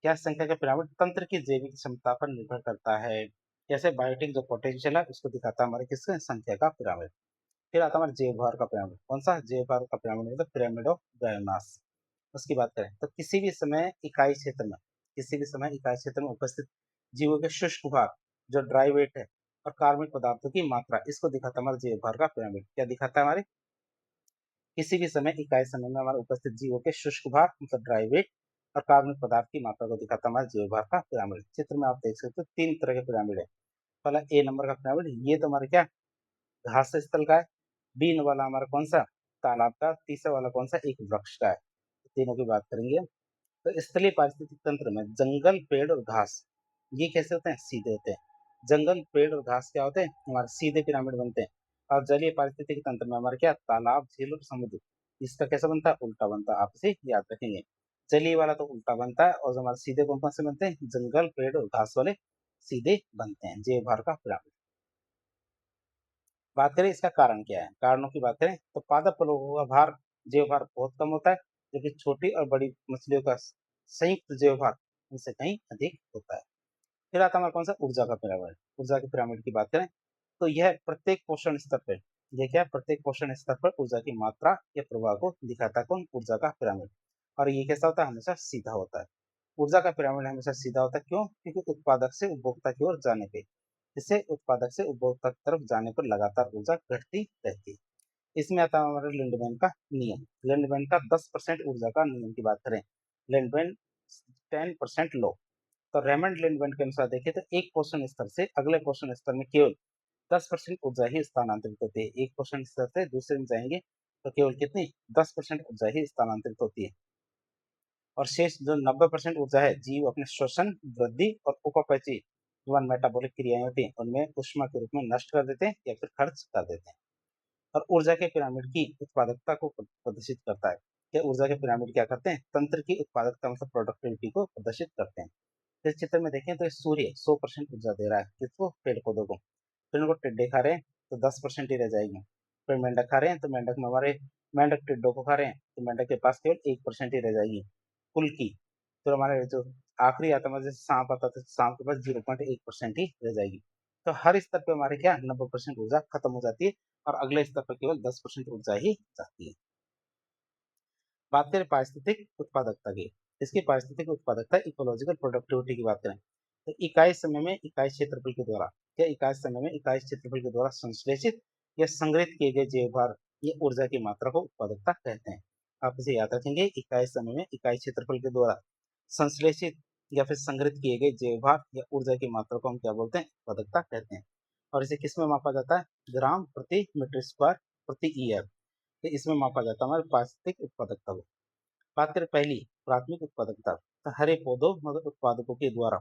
क्या संख्या का पिरामिड तंत्र की जैविक क्षमता पर निर्भर करता है। जैसे बायोटिक जो पोटेंशियल है उसको दिखाता है हमारे किसका? संख्या का पिरामिड। फिर आता है हमारे जैव भार का पिरामिड। कौन सा? जैव भार का पिरामिड मतलब पिरामिड ऑफ बायोमास। उसकी बात करें तो किसी भी समय इकाई क्षेत्र में, किसी भी समय इकाई क्षेत्र में उपस्थित जीवों के शुष्क भार, जो ड्राई वेट है, और कार्बनिक पदार्थों की मात्रा, इसको दिखाता है हमारे जैव भार का पिरामिड। क्या दिखाता है? हमारे किसी भी समय इकाई समय में हमारे उपस्थित जीवों के शुष्क भार मतलब ड्राई वेट, और कार्बनिक पदार्थ की मात्रा को दिखाता है हमारे जैव भार का पिरामिड। चित्र में आप देख सकते हो तीन तरह के पिरामिड है। पहला ए नंबर का पिरामिड, ये तो हमारे क्या, घास स्थल का है। बी वाला हमारा कौन सा? तालाब का। तीसरा वाला कौन सा? एक वृक्ष का है। तीनों की बात करेंगे। तो स्थलीय पारिस्थितिक तंत्र में जंगल, पेड़ और घास, ये कैसे होते हैं? सीधे होते हैं। जंगल, पेड़ और घास क्या होते हैं? हमारे सीधे पिरामिड बनते हैं। और जलीय पारिस्थितिक तंत्र में हमारे क्या, तालाब, झील और समुद्र, इसका कैसा बनता है? उल्टा बनता है। आप इसे याद रखेंगे। जलीय वाला तो उल्टा बनता है, और जो हमारे सीधे कौन कौन से बनते हैं? जंगल, पेड़ और घास वाले सीधे बनते हैं। जैव भार का पिरामिड। बात करें इसका कारण क्या है, कारणों की बात करें तो पादप लोगों का भार, जैव भार बहुत कम होता है, जबकि छोटी और बड़ी मछलियों का संयुक्त जैवभार इनसे कहीं अधिक होता है। फिर आता है हमारा कौन सा, ऊर्जा का पिरामिड। ऊर्जा के पिरामिड की बात करें तो यह प्रत्येक पोषण स्तर पर, ये क्या, प्रत्येक पोषण स्तर पर ऊर्जा की मात्रा या प्रवाह को दिखाता है कौन, ऊर्जा का पिरामिड। और ये कैसा होता है, हमेशा सीधा होता है। ऊर्जा का पिरामिड हमेशा सीधा होता है, क्यों, क्योंकि उत्पादक से उपभोक्ता की ओर जाने पे, इससे उत्पादक से उपभोक्ता की तरफ जाने पर लगातार ऊर्जा घटती रहती है। इसमें आता है हमारे लिंडमैन का नियम। लिंडमैन का 10% ऊर्जा का नियम की बात करें, लिंडमैन 10% लो। तो रेमंड लिंडमैन के अनुसार देखें तो एक पोषण स्तर से अगले पोषण स्तर में केवल 10% ऊर्जा ही स्थानांतरित होती है। एक पोषण स्तर से दूसरे में जाएंगे तो केवल कितनी, 10% ऊर्जा ही स्थानांतरित होती है। और शेष जो 90% ऊर्जा है, जीव अपने श्वसन, वृद्धि और उपापचय मेटाबॉलिक क्रियाएं होती हैं उनमें ऊष्मा के रूप में नष्ट कर देते हैं या फिर खर्च कर देते हैं। और ऊर्जा के पिरामिड की उत्पादकता को प्रदर्शित करता है। क्या ऊर्जा के पिरामिड क्या करते हैं, तंत्र की उत्पादकता मतलब प्रोडक्टिविटी को प्रदर्शित करते हैं। इस चित्र में देखें तो सूर्य 100% ऊर्जा दे रहा है किसको, पेड़ पौधों को। फिर उनको टिड्डे खा रहे हैं तो 10% ही रह जाएगी। फिर मेंढक खा रहे हैं तो मेंढक में हमारे, मेंढक टिड्डों को खा रहे हैं तो मेंढक के पास केवल 1% ही रह जाएगी कुल की। तो हमारे जो आखिरी आता है, जैसे सांप आता है तो सांप के पास 0.1% ही रह जाएगी। तो हर स्तर पे हमारे क्या 90% ऊर्जा खत्म हो जाती है और अगले स्तर पर केवल 10% ऊर्जा ही जाती है। बात करें पारिस्थितिक उत्पादकता की, इसकी पारिस्थितिक उत्पादकता इकोलॉजिकल प्रोडक्टिविटी की बात करें तो इकाई समय में इकाई क्षेत्रफल के द्वारा, क्या इकाई समय में इकाई क्षेत्रफल के द्वारा संश्लेषित या संग्रहित किए गए जैव भार या ऊर्जा की मात्रा को उत्पादकता कहते हैं। आप इसे याद रखेंगे, इकाई समय में इकाई क्षेत्रफल के द्वारा संश्लेषित या फिर संग्रहित किए गए जैव भार या ऊर्जा की मात्रा को हम क्या बोलते हैं, उत्पादकता कहते हैं। और इसे किसमें मापा जाता है, ग्राम प्रति मीटर स्क्वायर प्रति ईयर। तो इसमें मापा जाता है हमारे पारिस्थितिक उत्पादकता को। बात करें पहली प्राथमिक उत्पादकता, तो हरे पौधों मगर उत्पादकों के द्वारा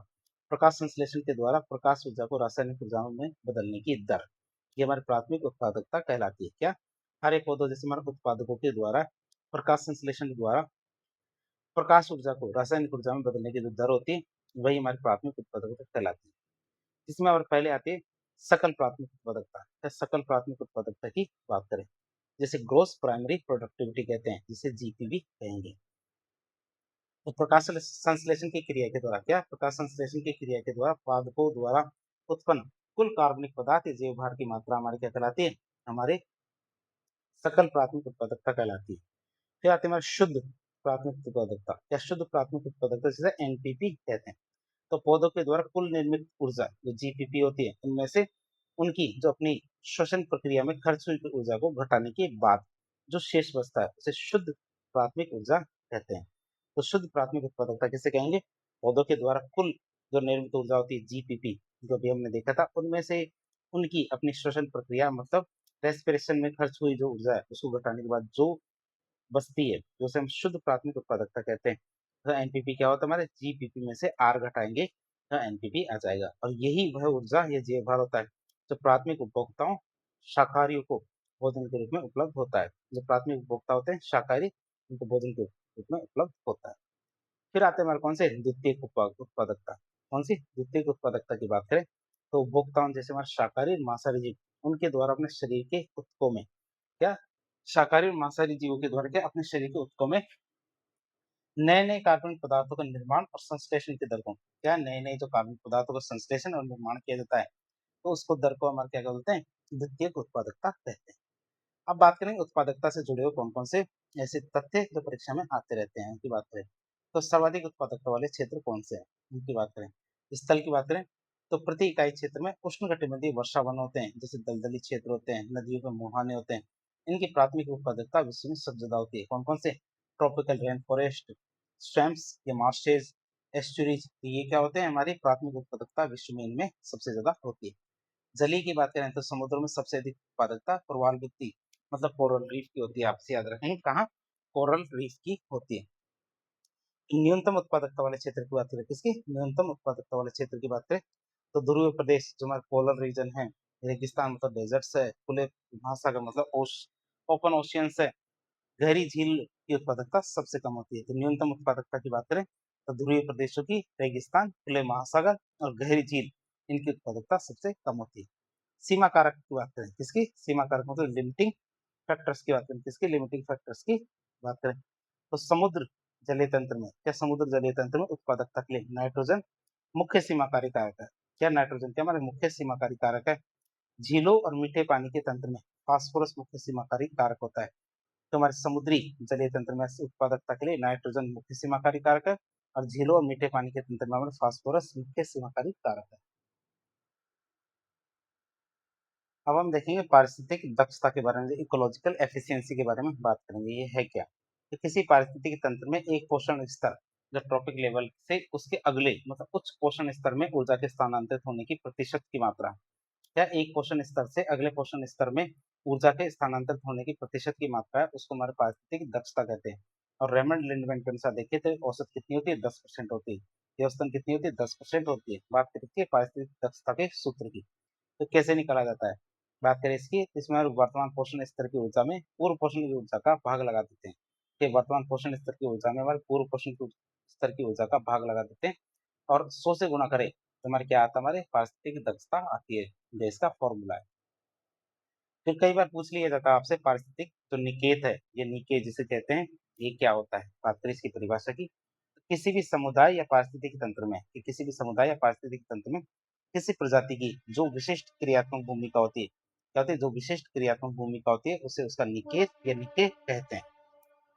प्रकाश संश्लेषण के द्वारा प्रकाश ऊर्जा को रासायनिक ऊर्जा में बदलने की दर, ये हमारी प्राथमिक उत्पादकता कहलाती है। क्या, हरे पौधों जैसे हमारे उत्पादकों के द्वारा प्रकाश संश्लेषण के द्वारा प्रकाश ऊर्जा को रासायनिक ऊर्जा में बदलने की जो दर होती है वही हमारी प्राथमिक उत्पादकता कहलाती है। इसमें और पहले आती है सकल प्राथमिक उत्पादकता। या सकल प्राथमिक उत्पादकता की बात करें, जैसे ग्रोस प्राइमरी प्रोडक्टिविटी कहते हैं, जिसे जीपीवी कहेंगे। तो प्रकाश संश्लेषण की क्रिया के द्वारा, क्या, प्रकाश संश्लेषण की क्रिया के द्वारा पादपों द्वारा उत्पन्न कुल कार्बनिक पदार्थ या जैव भार की मात्रा हमारी क्या कहलाती है, हमारे सकल प्राथमिक उत्पादकता कहलाती है। फिर आती है हमारी शुद्ध प्राथमिक उत्पादकता या शुद्ध प्राथमिक उत्पादकता, जिसे एनपीपी कहते हैं। तो पौधों के द्वारा कुल निर्मित ऊर्जा जो जीपीपी होती है उनमें से उनकी जो अपनी श्वसन प्रक्रिया में खर्च हुई ऊर्जा को घटाने के बाद जो शेष बचता है उसे शुद्ध प्राथमिक ऊर्जा कहते हैं। तो शुद्ध प्राथमिक उत्पादकता किसे कहेंगे, पौधों के द्वारा कुल जो निर्मित ऊर्जा होती है जीपीपी, जो अभी हमने देखा था, उनमें से उनकी अपनी श्वसन प्रक्रिया मतलब रेस्पिरेशन में खर्च हुई जो ऊर्जा है उसको घटाने के बाद जो बचती है, जो हम शुद्ध प्राथमिक उत्पादकता कहते हैं। तो एनपीपी क्या होता है, हमारे जीपीपी में से आर घटाएंगे तो एनपीपी आ जाएगा। और यही वह ऊर्जा या जैव भार होता है जो प्राथमिक उपभोक्ताओं शाकाहारियों को भोजन के रूप में उपलब्ध होता है। जो प्राथमिक उपभोक्ता होते हैं शाकाहारी, उनको भोजन के रूप में उपलब्ध होता है। फिर आते हैं हमारे कौन से, द्वितीयक उत्पादकता। कौन सी, द्वितीयक उत्पादकता की बात करें तो उपभोक्ताओं जैसे हमारे शाकाहारी और मांसाहारी जीव उनके द्वारा अपने शरीर के ऊतकों में, क्या, शाकाहारी और मांसाहारी जीवों के द्वारा क्या अपने शरीर के ऊतकों में नए नए कार्बनिक पदार्थों का निर्माण और संश्लेषण की दर को, क्या, नए नए जो कार्बनिक पदार्थों का संश्लेषण और निर्माण किया जाता है तो उसको दर को हमारे क्या बोलते हैं, द्वितीयक उत्पादकता कहते हैं। अब बात करेंगे उत्पादकता से जुड़े हुए कौन कौन से ऐसे तथ्य जो परीक्षा में आते रहते हैं उनकी बात करें तो सर्वाधिक उत्पादकता वाले क्षेत्र कौन से हैं उनकी बात करें। स्थल की बात करें तो प्रति इकाई क्षेत्र में उष्णकटिबंधीय वर्षा वन होते हैं, जैसे दलदली क्षेत्र होते हैं, नदियों के मुहाने होते हैं। इनकी प्राथमिक उत्पादकता विश्व में सबसे ज्यादा होती है। कौन कौन से, ट्रॉपिकल रेन फॉरेस्ट, स्टैम्प्स या मार्शेज, एस्चुरीज, ये क्या होते हैं, हमारी प्राथमिक उत्पादकता विश्व में इनमें सबसे ज्यादा होती है। जलीय की बात करें तो समुद्र में सबसे अधिक उत्पादकता कोरल भित्ति मतलब कोरल रीफ की होती है। आपसे याद रखेंगे कहाँ, कोरल रीफ की होती है। न्यूनतम उत्पादकता वाले क्षेत्र की बात करें, किसकी, न्यूनतम उत्पादकता वाले क्षेत्र की बात करें तो ध्रुवीय प्रदेश जो हमारे पोलर रीजन है, रेगिस्तान मतलब डेजर्ट्स है, खुले महासागर मतलब ओपन ओशियंस है, गहरी झील की उत्पादकता सबसे कम होती है। तो न्यूनतम उत्पादकता की बात करें तो ध्रुवीय प्रदेशों की, रेगिस्तान, खुले महासागर और गहरी झील, इनकी उत्पादकता सबसे कम होती है। सीमा कारक की बात करें, किसकी, सीमा कारक मतलब लिमिटिंग फैक्टर्स की बात करें, किसकी, लिमिटिंग फैक्टर्स की बात करें तो समुद्र जलीय तंत्र में, क्या समुद्र जलीय तंत्र में उत्पादकता के लिए नाइट्रोजन मुख्य सीमाकारी कारक है? क्या नाइट्रोजन क्या हमारे मुख्य सीमाकारी कारक है? झीलों और मीठे पानी के तंत्र में फास्फोरस मुख्य सीमाकारी कारक होता है। तो हमारे समुद्री जलीय तंत्र में उत्पादकता के लिए नाइट्रोजन मुख्य सीमाकारी कारक है, और झीलों और मीठे पानी के तंत्र में हमारे फास्फोरस मुख्य सीमाकारी कारक है। अब हम देखेंगे पारिस्थितिक दक्षता के बारे में, इकोलॉजिकल एफिशिएंसी के बारे में बात करेंगे। ये है क्या? कि किसी पारिस्थितिक तंत्र में एक पोषण स्तर जो ट्रॉपिक लेवल से उसके अगले मतलब उच्च पोषण स्तर में ऊर्जा के स्थानांतरित होने की प्रतिशत की मात्रा, या एक पोषण स्तर से अगले पोषण स्तर में ऊर्जा के स्थानांतरित होने की प्रतिशत की मात्रा है, उसको हमारे पारिस्थितिक दक्षता कहते हैं। और रेमंड लिंडमैन के अनुसार देखें तो औसत कितनी होती है? 10% होती है। ये औसतन कितनी होती है? 10% होती है। बात करती है पारिस्थितिक दक्षता के सूत्र की। तो कैसे निकाला जाता है? बात करें इसकी, इसमें वर्तमान पोषण स्तर की ऊर्जा में पूर्व पोषण की ऊर्जा का भाग लगा देते हैं। कि वर्तमान पोषण स्तर की ऊर्जा में हमारे पूर्व पोषण की स्तर की ऊर्जा का भाग लगा देते हैं, और 100 से गुणा करें तो हमारे क्या आता है? हमारे पारिस्थितिक दक्षता आती है। ये इसका फॉर्मूला है। फिर कई बार पूछ लिया जाता है आपसे पारिस्थितिक जो निकेत है, ये निकेत जिसे कहते हैं, ये क्या होता है? बात करें इसकी परिभाषा की, किसी भी समुदाय या पारिस्थितिक तंत्र में, कि किसी भी समुदाय या पारिस्थितिक तंत्र में किसी प्रजाति की जो विशिष्ट क्रियात्मक भूमिका होती है, क्या होती है? जो विशिष्ट क्रियात्मक भूमिका होती है उसे उसका निकेत या निके कहते हैं।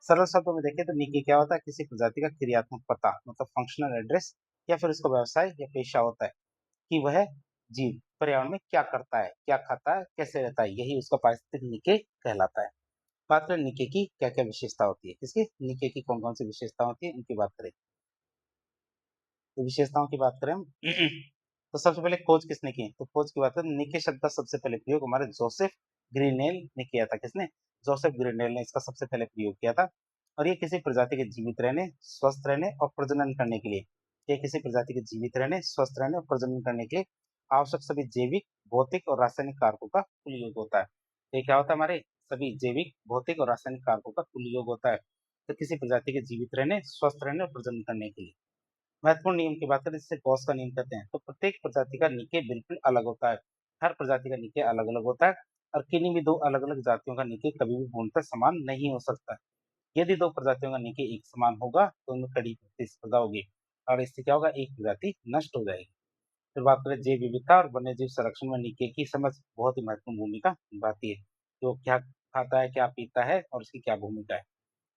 सरल शब्दों में देखें तो निके क्या होता है? किसी प्रजाति का क्रियात्मक पता मतलब फंक्शनल एड्रेस, या फिर उसका व्यवसाय या पेशा होता है, कि वह जीव पर्यावरण में क्या करता है, क्या खाता है, कैसे रहता है, यही उसका पारिस्थितिक निके कहलाता है। बात करें निके की क्या क्या विशेषता होती है, इसकी निके की कौन कौन सी विशेषता होती है, इनकी बात करें। तो विशेषताओं की बात करें हम तो सबसे पहले खोज किसने की? तो खोज की बात करें, निके शब्द का सबसे पहले प्रयोग हमारे जोसेफ ग्रीनेल ने किया था। किसने? जोसेफ ग्रीनेल ने इसका सबसे पहले प्रयोग किया था। और ये किसी प्रजाति के जीवित रहने, स्वस्थ रहने और प्रजनन करने के लिए, ये किसी प्रजाति के जीवित रहने, स्वस्थ रहने और प्रजनन करने के लिए आवश्यक सभी जैविक, भौतिक और रासायनिक कारकों का कुल योग होता है। ये क्या होता है? हमारे सभी जैविक, भौतिक और रासायनिक कारकों का कुल योग होता है। तो किसी प्रजाति के जीवित रहने, स्वस्थ रहने और प्रजनन करने के लिए महत्वपूर्ण नियम की बात करें जिसे गॉस का नियम कहते हैं, तो प्रत्येक प्रजाति का निके बिल्कुल अलग होता है। हर प्रजाति का निके अलग अलग होता है, और किन्हीं भी दो अलग अलग जातियों का निके कभी भी पूर्णतः समान नहीं हो सकता। यदि दो प्रजातियों का निके एक समान होगा तो उनमें कड़ी प्रतिस्पर्धा होगी, और इससे क्या होगा? एक प्रजाति नष्ट हो जाएगी। फिर बात करें जैव विविधता और वन्य जीव संरक्षण में निके की समझ बहुत ही महत्वपूर्ण भूमिका निभाती है। तो क्या खाता है, क्या पीता है और उसकी क्या भूमिका है।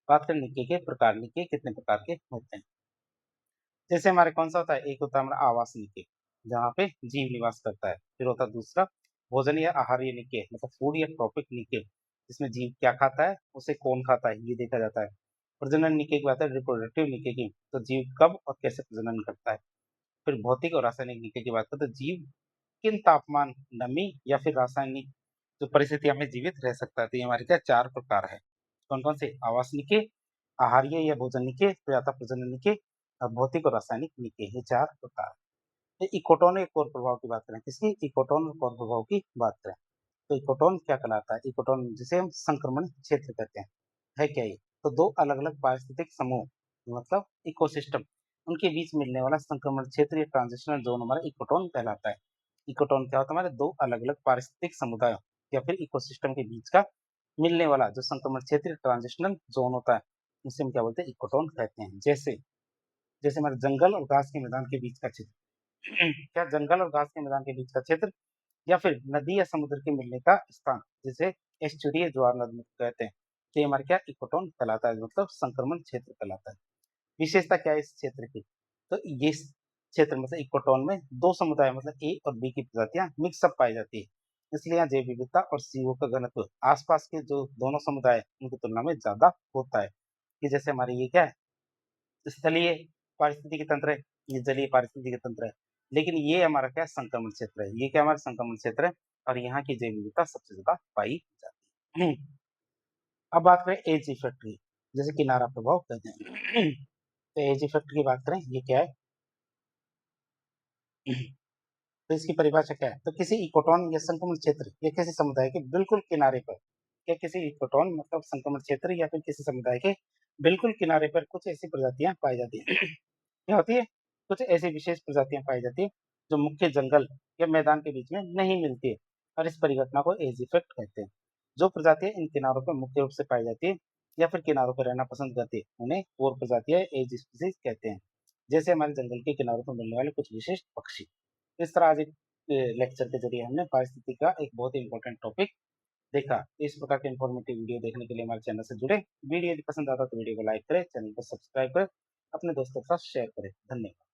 बात करें निके के प्रकार, निके कितने प्रकार के होते हैं? जैसे हमारे कौन सा होता है? एक होता है हमारा आवास निके, जहाँ पे जीव निवास करता है। फिर होता है दूसरा भोजन या आहार्य निके मतलब फूड या ट्रॉपिक निके, जिसमें जीव क्या खाता है, उसे कौन खाता है, ये देखा जाता है। प्रजनन निके की बात है, रिप्रोडक्टिव निके की, तो जीव कब और कैसे प्रजनन करता है। फिर भौतिक और रासायनिक निके की बात करें तो जीव किन तापमान, नमी या फिर रासायनिक जो परिस्थितियों में जीवित रह सकता है। तो ये हमारे क्या चार प्रकार है? कौन कौन से? आवास निके, आहार्य या भोजन निके, फिर आता प्रजनन निके, और भौतिक और रासायनिक निके, ये चार प्रकार। ये इकोटोन एक और प्रभाव की बात करें, किसकी? इकोटोन और प्रभाव की बात करें तो इकोटोन क्या कहलाता है? इकोटोन जिसे हम संक्रमण क्षेत्र कहते हैं, है क्या ये? तो दो अलग अलग पारिस्थितिक समूह मतलब इकोसिस्टम, उनके बीच मिलने वाला संक्रमण क्षेत्र या ट्रांजिशनल जोन हमारा इकोटोन कहलाता है। इकोटोन क्या होता है? हमारे दो अलग अलग पारिस्थितिक समुदायों या फिर इकोसिस्टम के बीच का मिलने वाला जो संक्रमण क्षेत्र ट्रांजिशनल जोन होता है, उसे हम क्या बोलते हैं? इकोटोन कहते हैं। जैसे जैसे हमारे जंगल और घास के मैदान के बीच का क्षेत्र क्या जंगल और घास के मैदान के बीच का क्षेत्र, या फिर नदी या समुद्र के मिलने का स्थान जिसे एस्चुरिय ज्वार नदी कहते हैं, तो ये हमारे क्या इकोटोन कहलाता है, मतलब संक्रमण क्षेत्र कहलाता है। विशेषता क्या है इस क्षेत्र की? तो ये क्षेत्र मतलब इकोटोन में दो समुदाय मतलब ए और बी की प्रजातियां मिक्सअप पाई जाती है, इसलिए यहाँ जैव विविधता और सीओ का घनत्व आसपास के जो दोनों समुदाय हैं, उनकी तुलना में ज्यादा होता है। कि जैसे हमारे ये क्या है? स्थलीय पारिस्थितिकी तंत्र है, ये जलीय पारिस्थितिकी तंत्र है, लेकिन ये हमारा क्या संक्रमण क्षेत्र है, ये क्या हमारा संक्रमण क्षेत्र है, और यहाँ की जैव विविधता सबसे ज्यादा पाई जाती है। अब बात करें एज इफेक्ट की, जैसे किनारा प्रभाव कहते हैं। तो एज इफेक्ट की बात करें, ये क्या है? तो इसकी परिभाषा क्या है? तो किसी इकोटोन या संक्रमण क्षेत्र या किसी समुदाय के बिल्कुल किनारे पर, या किसी इकोटोन मतलब संक्रमण क्षेत्र या फिर किसी समुदाय के बिल्कुल किनारे पर कुछ ऐसी प्रजातियां पाई जाती हैं। क्या होती है? कुछ ऐसी विशेष प्रजातियां पाई जाती है जो मुख्य जंगल या मैदान के बीच में नहीं मिलती है, और इस परिघटना को एज इफेक्ट कहते हैं। जो प्रजातियां इन किनारों पर मुख्य रूप से पाई जाती है या फिर किनारों पर रहना पसंद करती है, उन्हें कोर प्रजातियां एज स्पीसीज कहते हैं, जैसे हमारे जंगल के किनारों पर मिलने वाले कुछ विशेष पक्षी। इस तरह आज एक लेक्चर के जरिए हमने पारिस्थितिकी का एक बहुत ही इंपॉर्टेंट टॉपिक देखा। इस प्रकार के इंफॉर्मेटिव वीडियो देखने के लिए हमारे चैनल से जुड़े। वीडियो यदि पसंद आता तो वीडियो को लाइक करें, चैनल को सब्सक्राइब करें, अपने दोस्तों के साथ शेयर करें। धन्यवाद।